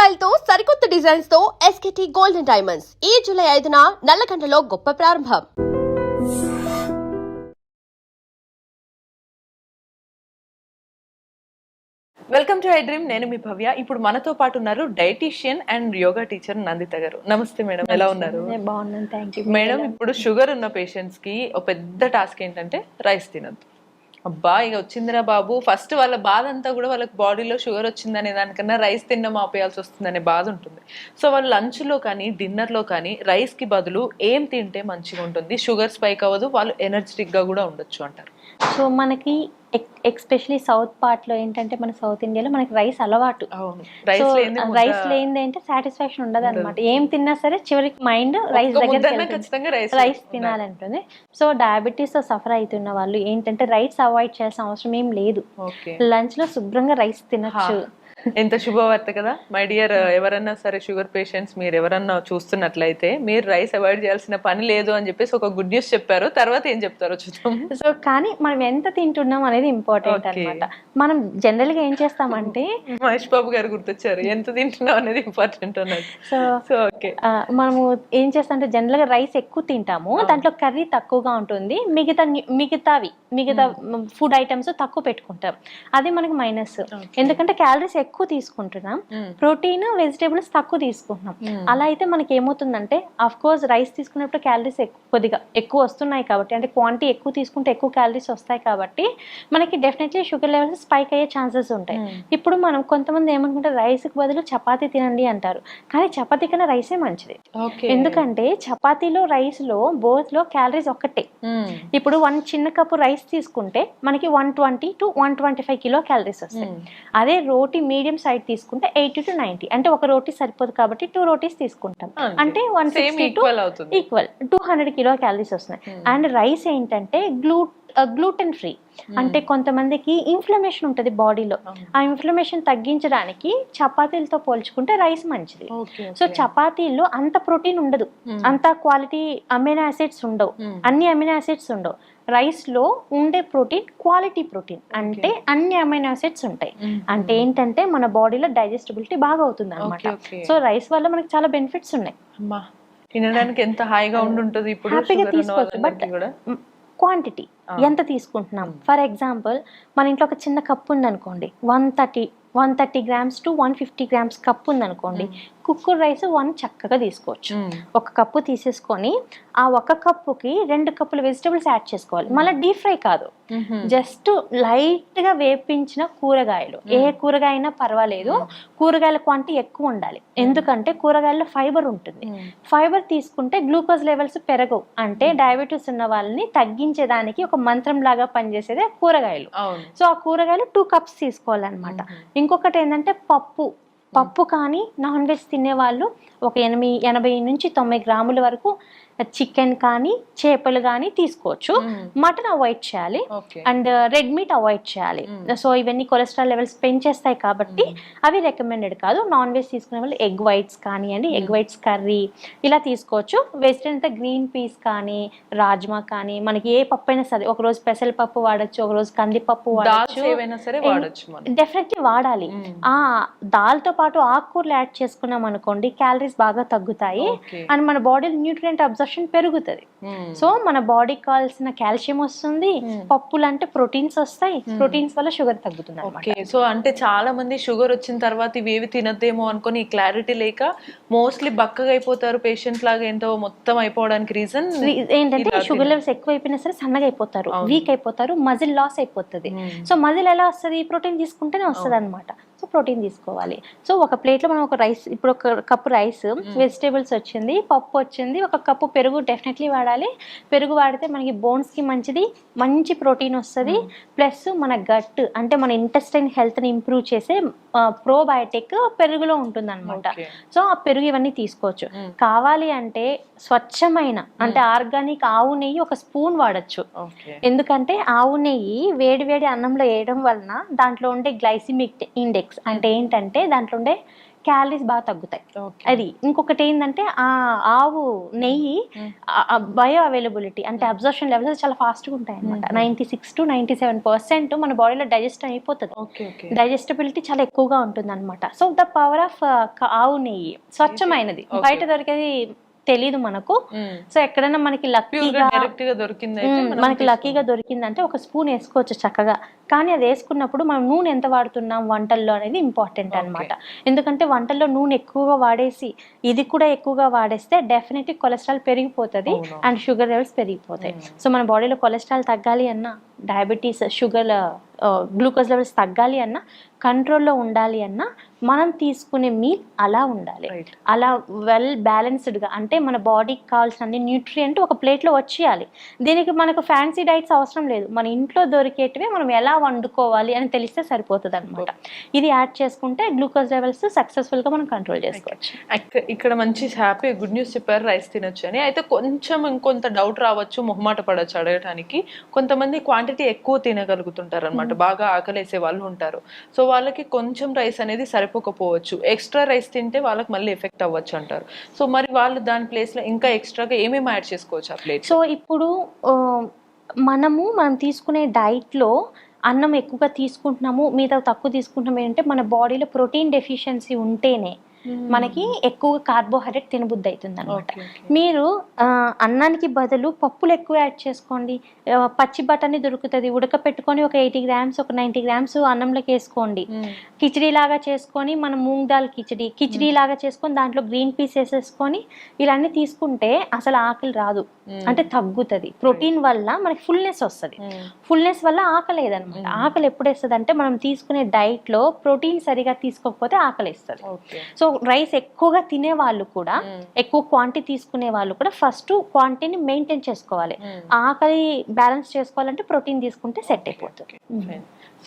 Style తో సరికొత్త designs తో ఎస్కేటీ గోల్డెన్ డైమండ్స్ ఈ జూలై 5న నల్లకండలో గొప్ప ప్రారంభం. Welcome to I dream. నేను మీ భవ్య. ఇప్పుడు మనతో పాటు ఉన్నారు dietitian and yoga teacher Nanditha గారు. నమస్తే మేడం, ఎలా ఉన్నారు? బాగున్నాను, థ్యాంక్ యూ మేడం. ఇప్పుడు షుగర్ ఉన్న పేషెంట్స్ కి ఒక పెద్ద టాస్క్ ఏంటంటే రైస్ తినద్దు. అబ్బా ఇక వచ్చిందిరా బాబు, ఫస్ట్ వాళ్ళ బాధ అంతా కూడా వాళ్ళకి బాడీలో షుగర్ వచ్చిందనే దానికన్నా రైస్ తినడం ఆపేయాల్సి వస్తుందనే బాధ ఉంటుంది. సో వాళ్ళు లంచ్లో కానీ డిన్నర్లో కానీ రైస్కి బదులు ఏం తింటే మంచిగా ఉంటుంది, షుగర్ స్పైక్ అవ్వదు, వాళ్ళు ఎనర్జెటిక్గా కూడా ఉండొచ్చు అంటారు. సో మనకి ఎక్స్పెషలీ సౌత్ పార్ట్ లో ఏంటంటే, మన సౌత్ ఇండియాలో మనకి రైస్ అలవాటు. సో రైస్ లేనిది అంటే సాటిస్ఫాక్షన్ ఉండదు అనమాట. ఏం తిన్నా సరే చివరికి మైండ్ రైస్ దగ్గర రైస్ తినాలంటుంది. సో డయాబెటీస్ తో సఫర్ అవుతున్న వాళ్ళు ఏంటంటే రైస్ అవాయిడ్ చేయాల్సిన అవసరం ఏం లేదు. లంచ్ లో శుభ్రంగా రైస్ తినచ్చు. ఎంత శుభవార్త కదా మై డియర్. ఎవరన్నా సరే షుగర్ పేషెంట్స్ మీరు ఎవరన్నా చూస్తున్నట్లయితే మీరు రైస్ అవాయిడ్ చేయాల్సిన పని లేదు అని చెప్పేసి ఒక గుడ్ న్యూస్ చెప్పారు. తర్వాత ఏం చెప్తారో చూద్దాం. సో కానీ మనం ఎంత తింటున్నాం అనేది ఇంపార్టెంట్ అనమాట. మనం జనరల్ గా ఏం చేస్తామంటే, మహేష్ బాబు గారు గుర్తొచ్చారు, ఎంత తింటున్నాం అనేది ఇంపార్టెంట్ అన్నది. సో ఓకే, మనము ఏం చేస్తామంటే జనరల్ గా రైస్ ఎక్కువ తింటాము, దాంట్లో కర్రీ తక్కువగా ఉంటుంది, మిగతా ఫుడ్ ఐటమ్స్ తక్కువ పెట్టుకుంటాం. అది మనకి మైనస్. ఎందుకంటే క్యాలరీస్ ఎక్కువ తీసుకుంటున్నాం, ప్రోటీన్ వెజిటేబుల్స్ తక్కువ తీసుకుంటున్నాం. అలా అయితే మనకి ఏమవుతుందంటే, ఆఫ్ కోర్స్ రైస్ తీసుకున్నప్పుడు క్యాలరీస్ కొద్దిగా ఎక్కువ వస్తున్నాయి కాబట్టి, అంటే క్వాంటిటీ ఎక్కువ తీసుకుంటే ఎక్కువ క్యాలరీస్ వస్తాయి కాబట్టి మనకి డెఫినెట్లీ షుగర్ లెవెల్స్ స్పైక్ అయ్యే ఛాన్సెస్ ఉంటాయి. ఇప్పుడు మనం కొంతమంది ఏమనుకుంటారు, రైస్కి బదులు చపాతీ తినండి అంటారు. కానీ చపాతీ కన్నా రైసే మంచిది. ఎందుకంటే చపాతీలో రైస్ లో బోత్ లో క్యాలరీస్ ఒక్కటే. ఇప్పుడు 1 చిన్న కప్పు రైస్ తీసుకుంటే మనకి 120 to 125 కిలో క్యాలరీస్ వస్తాయి. అదే రోటీ మీడియం సైడ్ తీసుకుంటే 80 to 90, అంటే ఒక రోటీ సరిపోదు కాబట్టి 2 రోటీస్ తీసుకుంటాం, అంటే 160 to ఈక్వల్ 200 కిలో క్యాలరీస్ వస్తున్నాయి. అండ్ రైస్ ఏంటంటే గ్లూటెన్ ఫ్రీ. అంటే కొంతమందికి ఇన్ఫ్లమేషన్ ఉంటుంది బాడీలో, ఆ ఇన్ఫ్లమేషన్ తగ్గించడానికి చపాతీలతో పోల్చుకుంటే రైస్ మంచిది. సో చపాతీల్లో అంత ప్రోటీన్ ఉండదు, అంత క్వాలిటీ అమినో యాసిడ్స్ ఉండవు, అన్ని అమినో యాసిడ్స్ ఉండవు. రైస్ లో ఉండే ప్రోటీన్ క్వాలిటీ ప్రోటీన్, అంటే అన్ని అమైనో యాసిడ్స్ ఉంటాయి. అంటే ఏంటంటే మన బాడీలో డైజెస్టిబిలిటీ బాగా అవుతుంది అనమాట. సో రైస్ వల్ల మనకి చాలా బెనిఫిట్స్ ఉన్నాయి. తినడానికి ఎంత హాయిగా ఉంటుంది. ఇప్పుడు హ్యాపీగా తీసుకోవచ్చు, బట్ క్వాంటిటీ ఎంత తీసుకుంటున్నాం. ఫర్ ఎగ్జాంపుల్ మన ఇంట్లో ఒక చిన్న కప్పు ఉందనుకోండి, 130 grams to 150 grams కప్పు ఉందనుకోండి, కుక్కర్ రైస్ 1 చక్కగా తీసుకోవచ్చు. ఒక కప్పు తీసేసుకొని ఆ 1 కప్పుకి 2 కప్పుల వెజిటబుల్స్ యాడ్ చేసుకోవాలి. మళ్ళీ డీప్ ఫ్రై కాదు, జస్ట్ లైట్ గా వేపించిన కూరగాయలు, ఏ కూరగాయ అయినా పర్వాలేదు, కూరగాయల క్వాంటిటీ ఎక్కువ ఉండాలి. ఎందుకంటే కూరగాయల్లో ఫైబర్ ఉంటుంది. ఫైబర్ తీసుకుంటే గ్లూకోజ్ లెవెల్స్ పెరగవు, అంటే డయాబెటీస్ ఉన్న వాళ్ళని తగ్గించేదానికి ఒక మంత్రం లాగా పనిచేసేదే కూరగాయలు. సో ఆ కూరగాయలు 2 cups తీసుకోవాలన్నమాట. ఇంకొకటి ఏంటంటే పప్పు కానీ నాన్ వెజ్ తినే వాళ్ళు ఒక 80 నుంచి 90 గ్రాముల వరకు చికెన్ కానీ చేపలు కానీ తీసుకోవచ్చు. మటన్ అవాయిడ్ చేయాలి, అండ్ రెడ్ మీట్ అవాయిడ్ చేయాలి. సో ఇవన్నీ కొలెస్ట్రాల్ లెవెల్స్ పెంచేస్తాయి కాబట్టి అవి రికమెండెడ్ కాదు. నాన్ వెజ్ తీసుకునే వాళ్ళు ఎగ్ వైట్స్ కానివ్వండి, ఎగ్ వైట్స్ కర్రీ ఇలా తీసుకోవచ్చు. వెజిటేరియన్ అయితే గ్రీన్ పీస్ కానీ రాజ్మా కానీ, మనకి ఏ పప్పు అయినా సరే, ఒకరోజు పెసరపప్పు వాడచ్చు, ఒకరోజు కందిపప్పు వాడచ్చు, డెఫినెట్లీ వాడాలి. ఆ దాల్తో పాటు ఆకుకూరలు యాడ్ చేసుకున్నాం అనుకోండి, క్యాలరీస్ బాగా తగ్గుతాయి అండ్ మన బాడీలో న్యూట్రియంట్ అబ్జర్ప్షన్ పెరుగుతుంది. సో మన బాడీకి కావాల్సిన కాల్షియం వస్తుంది, పప్పులు అంటే ప్రోటీన్స్ వస్తాయి, ప్రోటీన్స్ వల్ల షుగర్ తగ్గుతుంది. సో అంటే చాలా మంది షుగర్ వచ్చిన తర్వాత ఇవేవి తినద్దేమో అనుకుని క్లారిటీ లేక మోస్ట్లీ బక్కగా అయిపోతారు పేషెంట్ లాగా. ఏంటో మొత్తం అయిపోవడానికి రీజన్ ఏంటంటే షుగర్ లెవెల్స్ ఎక్కువ అయిపోయినా సరే సన్నగా అయిపోతారు, వీక్ అయిపోతారు, మజిల్ లాస్ అయిపోతుంది. సో మజిల్ ఎలా వస్తుంది, ప్రోటీన్ తీసుకుంటేనే వస్తుంది అనమాట. సో ప్రోటీన్ తీసుకోవాలి. సో ఒక ప్లేట్లో మనం ఒక రైస్, ఇప్పుడు ఒక కప్పు రైస్, వెజిటేబుల్స్ వచ్చింది, పప్పు వచ్చింది, ఒక కప్పు పెరుగు డెఫినెట్లీ వాడాలి. పెరుగు వాడితే మనకి బోన్స్కి మంచిది, మంచి ప్రోటీన్ వస్తుంది. ప్లస్ మన గట్, అంటే మన ఇంటెస్టైన్ హెల్త్ని ఇంప్రూవ్ చేసే ప్రోబయోటిక్ పెరుగులో ఉంటుంది అనమాట. సో ఆ పెరుగు ఇవన్నీ తీసుకోవచ్చు. కావాలి అంటే స్వచ్ఛమైన, అంటే ఆర్గానిక్ ఆవు నెయ్యి 1 స్పూన్ వాడచ్చు. ఎందుకంటే ఆవు నెయ్యి వేడి వేడి అన్నంలో వేయడం వలన దాంట్లో ఉండే గ్లైసిమిక్ ఇండెక్స్, అంటే ఏంటంటే దాంట్లో ఉండే క్యాలరీస్ బాగా తగ్గుతాయి. ఓకే. అది ఇంకొకటి ఏంటంటే ఆ ఆవు నెయ్యి బయో అవైలబిలిటీ అంటే అబ్జర్ప్షన్ లెవెల్స్ చాలా ఫాస్ట్గా ఉంటాయి అనమాట. 96 to 97% మన బాడీలో డైజెస్ట్ అయిపోతుంది. ఓకే. ఓకే. డైజెస్టబిలిటీ చాలా ఎక్కువగా ఉంటుంది అనమాట. సో ద పవర్ ఆఫ్ ఆవు నెయ్యి స్వచ్ఛమైనది, బయట దొరికేది తెలీదు మనకు. సో ఎక్కడైనా మనకి లక్కీగా డైరెక్ట్ గా దొరికింది మనకి లక్కీగా దొరికిందంటే ఒక స్పూన్ వేసుకోవచ్చు చక్కగా. కానీ అది వేసుకున్నప్పుడు మనం నూనె ఎంత వాడుతున్నాం వంటల్లో అనేది ఇంపార్టెంట్ అనమాట. ఎందుకంటే వంటల్లో నూనె ఎక్కువగా వాడేసి ఇది కూడా ఎక్కువగా వాడేస్తే డెఫినెట్లీ కొలెస్ట్రాల్ పెరిగిపోతుంది అండ్ షుగర్ లెవెల్స్ పెరిగిపోతాయి. సో మన బాడీలో కొలెస్ట్రాల్ తగ్గాలి అన్నా, డయాబెటీస్, షుగర్, గ్లూకోజ్ లెవెల్స్ తగ్గాలి అన్నా, కంట్రోల్లో ఉండాలి అన్నా మనం తీసుకునే మీల్ అలా ఉండాలి. అలా వెల్ బ్యాలెన్స్డ్గా అంటే మన బాడీకి కావాల్సిన అన్ని న్యూట్రియంట్ ఒక ప్లేట్లో వచ్చేయాలి. దీనికి మనకు ఫ్యాన్సీ డైట్స్ అవసరం లేదు. మన ఇంట్లో దొరికేటివి మనం ఎలా వండుకోవాలి అని తెలిస్తే సరిపోతుంది అనమాట. ఇది యాడ్ చేసుకుంటే గ్లూకోజ్ లెవెల్స్ సక్సెస్ఫుల్గా మనం కంట్రోల్ చేసుకోవచ్చు. ఇక్కడ మంచి హ్యాపీ గుడ్ న్యూస్ చెప్పారు, రైస్ తినొచ్చు అని. అయితే కొంచెం ఇంకొంత డౌట్ రావచ్చు, మొహమాట పడవచ్చు అడగటానికి. కొంతమంది క్వాంటిటీ ఎక్కువ తినగలుగుతుంటారు అనమాట, బాగా ఆకలేసే వాళ్ళు ఉంటారు. సో వాళ్ళకి కొంచెం రైస్ అనేది సరిపోకపోవచ్చు, ఎక్స్ట్రా రైస్ తింటే వాళ్ళకి మళ్ళీ ఎఫెక్ట్ అవ్వచ్చు అంటారు. సో మరి వాళ్ళు దాని ప్లేస్ లో ఇంకా ఎక్స్ట్రాగా ఏమేమి యాడ్ చేసుకోవచ్చు ఆ ప్లేట్? సో ఇప్పుడు మనం తీసుకునే డైట్లో అన్నం ఎక్కువగా తీసుకుంటున్నాము, మిగతా తక్కువ తీసుకుంటున్నాము అంటే మన బాడీలో ప్రోటీన్ డెఫిషియన్సీ ఉంటేనే మనకి ఎక్కువ కార్బోహైడ్రేట్ తినబుద్ధి అవుతుంది అనమాట. మీరు అన్నానికి బదులు పప్పులు ఎక్కువ యాడ్ చేసుకోండి. పచ్చి బఠానీ దొరుకుతుంది, ఉడకపెట్టుకొని ఒక 80 grams, ఒక 90 grams అన్నంలోకి వేసుకోండి. కిచడీ లాగా చేసుకొని మనం మూంగ్ దాల్ కిచడీ లాగా చేసుకొని దాంట్లో గ్రీన్ పీస్ వేసేసుకొని ఇలాన్నీ తీసుకుంటే అసలు ఆకలి రాదు, అంటే తగ్గుతుంది. ప్రోటీన్ వల్ల మనకి ఫుల్నెస్ వస్తుంది. ఫుల్నెస్ వల్ల ఆకలి లేదనమాట. ఆకలి ఎప్పుడు వేస్తుంది అంటే మనం తీసుకునే డైట్లో ప్రోటీన్ సరిగా తీసుకోకపోతే ఆకలి వేస్తుంది. సో రైస్ ఎక్కువగా తినే వాళ్ళు కూడా, ఎక్కువ క్వాంటిటీ తీసుకునే వాళ్ళు కూడా ఫస్ట్ క్వాంటిటీని మెయింటైన్ చేసుకోవాలి. ఆకలి బ్యాలెన్స్ చేసుకోవాలంటే ప్రోటీన్ తీసుకుంటే సెట్ అయిపోతుంది.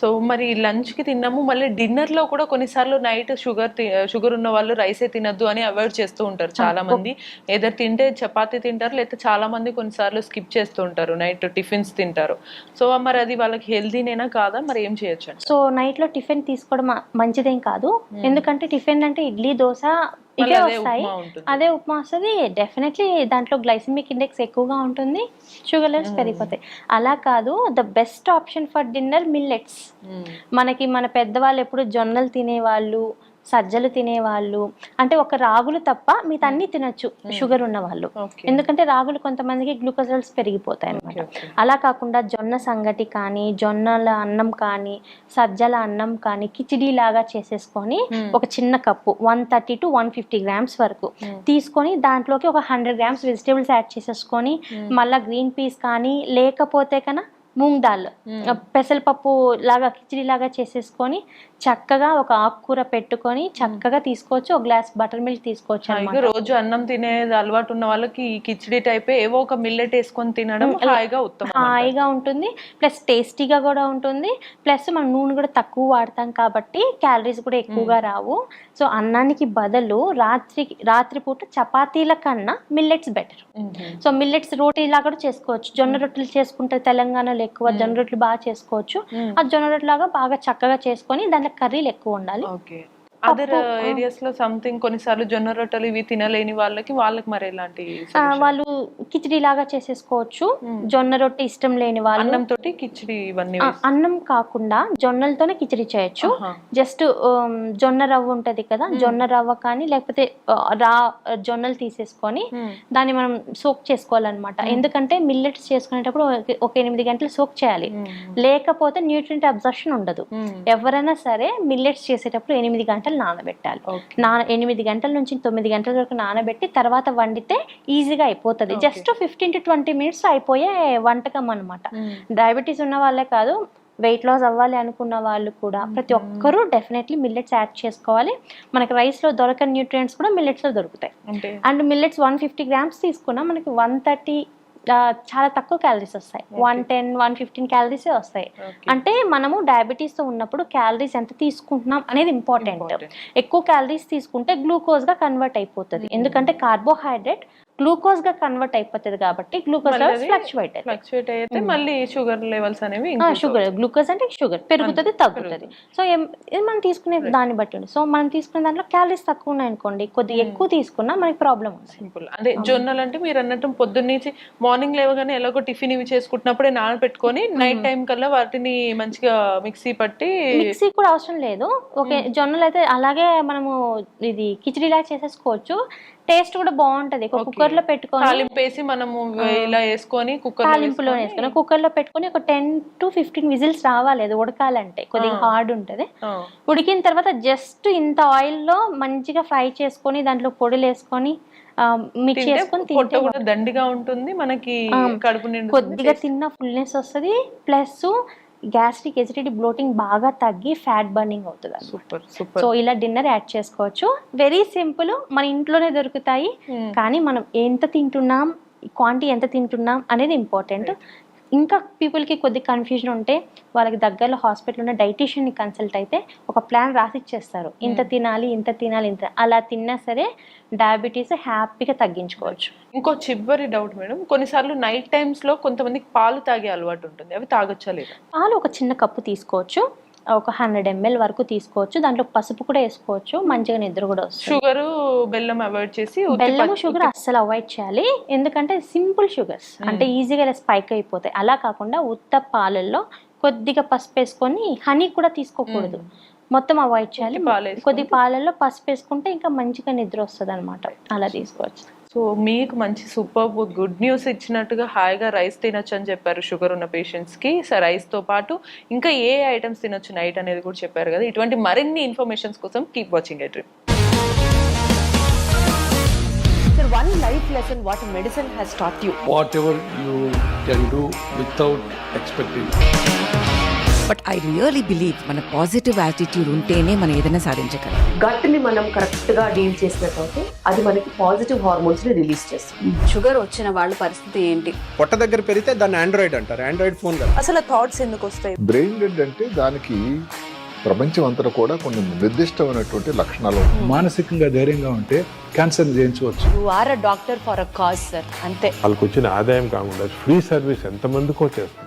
సో మరి లంచ్ కి తిన్నాము, మళ్ళీ డిన్నర్ లో కూడా కొన్నిసార్లు నైట్ షుగర్ ఉన్న వాళ్ళు రైసే తినద్దు అని అవాయిడ్ చేస్తూ ఉంటారు చాలా మంది. ఏదో తింటే చపాతీ తింటారు, లేకపోతే చాలా మంది కొన్నిసార్లు స్కిప్ చేస్తూ ఉంటారు, నైట్ టిఫిన్స్ తింటారు. సో మరి అది వాళ్ళకి హెల్దీనేనా కాదా, మరి ఏం చేయొచ్చు? సో నైట్ లో టిఫిన్ తీసుకోవడం మంచిదేం కాదు. ఎందుకంటే టిఫిన్ అంటే ఇడ్లీ, దోశ ఇవే వస్తాయి, అదే ఉప్మా వస్తుంది. డెఫినెట్లీ దాంట్లో గ్లైసెమిక్ ఇండెక్స్ ఎక్కువగా ఉంటుంది, షుగర్ లెవెల్స్ పెరిగిపోతాయి. అలా కాదు, the best option for dinner millets. మనకి మన పెద్దవాళ్ళు ఎప్పుడు జొన్నలు తినేవాళ్ళు, సజ్జలు తినేవాళ్ళు, అంటే ఒక రాగులు తప్ప మిగతా అన్ని తినొచ్చు షుగర్ ఉన్న వాళ్ళు. ఎందుకంటే రాగులు కొంతమందికి గ్లూకోజ్ లెవెల్స్ పెరిగిపోతాయి అనమాట. అలా కాకుండా జొన్న సంగటి కానీ, జొన్నల అన్నం కానీ, సజ్జల అన్నం కానీ కిచిడీ లాగా చేసేసుకొని ఒక చిన్న కప్పు 130 to 150 grams వరకు తీసుకొని దాంట్లోకి ఒక 100 grams వెజిటేబుల్స్ యాడ్ చేసేసుకొని మళ్ళీ గ్రీన్ పీస్ కానీ, లేకపోతే కన్నా మూంగ్ దాల్ పెసరపప్పు లాగా కిచిడి లాగా చేసేసుకొని చక్కగా ఒక ఆకుకూర పెట్టుకొని చక్కగా తీసుకోవచ్చు. ఒక గ్లాస్ బటర్ మిల్క్ తీసుకోవచ్చు అన్నమాట. రోజు అన్నం తినేది అలవాటు ఉన్న వాళ్ళకి ఈ కిచిడి టైప్ ఏవో ఒక మిల్లెట్ వేసుకొని తినడం హాయిగా ఉంటుంది, ప్లస్ టేస్టీగా కూడా ఉంటుంది. ప్లస్ మనం నూనె కూడా తక్కువ వాడతాం కాబట్టి క్యాలరీస్ కూడా ఎక్కువగా రావు. సో అన్నానికి బదులు రాత్రిపూట చపాతీల కన్నా మిల్లెట్స్ బెటర్. సో మిల్లెట్స్ రోటీలా కూడా చేసుకోవచ్చు. జొన్న రొట్టెలు చేసుకుంటే తెలంగాణలో ఎక్కువ జొన్న రొట్టెలు బాగా చేసుకోవచ్చు. ఆ జొన్న రొట్టె లాగా బాగా చక్కగా చేసుకొని దాంట్లో కర్రీలు ఎక్కువ ఉండాలి. అదర్ ఏరియాస్ లో సంథింగ్ కొన్నిసార్లు జొన్న రొట్టెలు ఇవి తినలేని వాళ్ళకి మరి ఎలాంటి వాళ్ళు కిచిడి లాగా చేసేసుకోవచ్చు. జొన్న రొట్టె ఇష్టం లేని వాళ్ళు అన్నం తోటి కిచిడి, ఇవన్నీ అన్నం కాకుండా జొన్నలతోనే కిచిడి చేయొచ్చు. జస్ట్ జొన్న రవ్వ ఉంటది కదా, జొన్న రవ్వ కానీ లేకపోతే జొన్నలు తీసేసుకొని దాన్ని మనం సోక్ చేసుకోవాలన్నమాట. ఎందుకంటే మిల్లెట్స్ చేసుకునేటప్పుడు ఒక 8 గంటలు సోక్ చేయాలి, లేకపోతే న్యూట్రియంట్ అబ్జర్ప్షన్ ఉండదు. ఎవరైనా సరే మిల్లెట్స్ చేసేటప్పుడు 8 గంటలు నానబెట్టాలి. 8 గంటల నుంచి 9 గంటల వరకు నానబెట్టి తర్వాత వండితే ఈజీగా అయిపోతుంది. జస్ట్ 15 to 20 minutes అయిపోయే వంటకం అనమాట. డయాబెటీస్ ఉన్న వాళ్ళే కాదు, వెయిట్ లాస్ అవ్వాలి అనుకున్న వాళ్ళు కూడా ప్రతి ఒక్కరూ డెఫినెట్లీ మిల్లెట్స్ యాడ్ చేసుకోవాలి. మనకి రైస్లో దొరకని న్యూట్రియంట్స్ కూడా మిల్లెట్స్లో దొరుకుతాయి. అండ్ మిల్లెట్స్ 150 grams తీసుకున్నా మనకి 130 చాలా తక్కువ క్యాలరీస్ వస్తాయి. 110, 115 క్యాలరీసే వస్తాయి. అంటే మనము డయాబెటీస్తో ఉన్నప్పుడు క్యాలరీస్ ఎంత తీసుకుంటున్నాం అనేది ఇంపార్టెంట్. ఎక్కువ క్యాలరీస్ తీసుకుంటే గ్లూకోజ్గా కన్వర్ట్ అయిపోతుంది. ఎందుకంటే కార్బోహైడ్రేట్ గ్లూకోజ్ గా కన్వర్ట్ అయిపోతుంది కాబట్టి గ్లూకోజ్ లెవెల్స్ ఫ్లక్చువేట్ అవుతాయి. ఫ్లక్చువేట్ అయితే మళ్ళీ షుగర్ లెవెల్స్ అనేవి షుగర్ గ్లూకోజ్ అంటే షుగర్ పెరుగుతుంది తగ్గుతుంది. సో ఇది మనం తీసుకునే దాన్ని బట్టి ఉంది. సో మనం తీసుకునే దాంట్లో క్యాలరీస్ తక్కువ ఉన్నాయి అనుకోండి, కొద్దిగా ఎక్కువ తీసుకున్నా మనకి ప్రాబ్లం ఉంది. సింపుల్. అంటే జొన్నలు అంటే మీరు అన్నట్టు పొద్దున్నుంచి మార్నింగ్ లేవగానే ఎలాగో టిఫిన్ ఇవి చేసుకుంటున్నప్పుడే నానబెట్టుకొని నైట్ టైం కల్లా వాటిని మంచిగా మిక్సీ పట్టి. మిక్సీ కూడా అవసరం లేదు. ఓకే, జొన్నలు అయితే అలాగే మనము ఇది కిచిడి లాగా చేసేసుకోవచ్చు. టేస్ట్ కూడా బాగుంటది. కుక్కర్ లో పెట్టుకొని తాలింపేసి మనము ఇలా వేసుకొని తాలింపులో వేసుకొని కుక్కర్ లో పెట్టుకొని ఒక 10 to 15 విజిల్స్ రావాలి. అది ఉడకాలంటే కొద్దిగా హార్డ్ ఉంటది. ఉడికిన తర్వాత జస్ట్ ఇంత ఆయిల్ లో మంచిగా ఫ్రై చేసుకొని దాంట్లో పొడులు వేసుకొని మిక్స్ చేసుకొని తింటే కూడా దండిగా ఉంటుంది, మనకి కడుపు నిండు కొద్దిగా తిన్న ఫుల్నెస్ వస్తుంది. ప్లస్ గ్యాస్ట్రిక్ ఎసిడిటీ బ్లోటింగ్ బాగా తగ్గి ఫ్యాట్ బర్నింగ్ అవుతుంది. Super super. సో ఇలా డిన్నర్ యాడ్ చేసుకోవచ్చు. వెరీ సింపుల్, మన ఇంట్లోనే దొరుకుతాయి. కానీ మనం ఎంత తింటున్నాం, క్వాంటిటీ ఎంత తింటున్నాం అనేది ఇంపార్టెంట్. ఇంకా పీపుల్కి కొద్ది కన్ఫ్యూజన్ ఉంటే వాళ్ళకి దగ్గరలో హాస్పిటల్ ఉన్న డైటీషియన్ని కన్సల్ట్ అయితే ఒక ప్లాన్ రాసి ఇచ్చేస్తారు. ఇంత తినాలి ఇంత తినాలి ఇంత, అలా తిన్నా సరే డయాబెటీస్ హ్యాపీగా తగ్గించుకోవచ్చు. ఇంకో చివరి డౌట్ మేడం, కొన్నిసార్లు నైట్ టైమ్స్ లో కొంతమందికి పాలు తాగే అలవాటు ఉంటుంది, అవి తాగొచ్చా లేదా? పాలు ఒక చిన్న కప్పు తీసుకోవచ్చు, ఒక 100 ml వరకు తీసుకోవచ్చు. దాంట్లో పసుపు కూడా వేసుకోవచ్చు, మంచిగా నిద్ర కూడా వస్తుంది. షుగర్ బెల్లం అవాయిడ్ చేసి, బెల్లం షుగర్ అస్సలు అవాయిడ్ చేయాలి. ఎందుకంటే సింపుల్ షుగర్స్ అంటే ఈజీగా స్పైక్ అయిపోతాయి. అలా కాకుండా ఉత్త పాలల్లో కొద్దిగా పసుపు వేసుకొని, హనీ కూడా తీసుకోకూడదు, మొత్తం అవాయిడ్ చేయాలి. కొద్ది పాలల్లో పసుపు వేసుకుంటే ఇంకా మంచిగా నిద్ర వస్తుంది అనమాట. అలా తీసుకోవచ్చు. సో మీకు మంచి సూపర్ గుడ్ న్యూస్ ఇచ్చినట్టుగా హాయిగా రైస్ తినొచ్చు అని చెప్పారు షుగర్ ఉన్న పేషెంట్స్కి. సో రైస్తో పాటు ఇంకా ఏ ఐటమ్స్ తినొచ్చు నైట్ అనేది కూడా చెప్పారు కదా. ఇటువంటి మరిన్ని ఇన్ఫర్మేషన్స్ కోసం keep watching a dream. Sir, one life lesson what medicine has taught you. Whatever you can do without expecting. But I really believe మన పాజిటివ్ యాటిట్యూడ్ ఉంటేనే మనం ఏదైనా సాధించగలం. గట్ ని మనం కరెక్ట్ గా డీల్ చేసినట్లయితే అది మనకి పాజిటివ్ హార్మోన్స్ ని రిలీజ్ చేస్తుంది. షుగర్ వచ్చిన వాళ్ళ పరిస్థితి ఏంటి? పొట్ట దగ్గర పెరిగితే దాన్ని ఆండ్రాయిడ్ అంటారు, ఆండ్రాయిడ్ ఫోన్ కదా. అసలు థాట్స్ ఎందుకు వస్తాయి? బ్రెయిన్ డెడ్ అంటే దానికి ప్రపంచం అంతా కూడా కొన్ని నిర్దిష్టమైనటువంటి లక్షణాలు. మానసికంగా ధైర్యంగా ఉంటే క్యాన్సర్ జయించవచ్చు. You are a doctor for a cause sir, అంతే. వాళ్ళకి వచ్చిన ఆదాయం కాకుండా ఫ్రీ సర్వీస్ ఎంతమందికో చేస్తారు.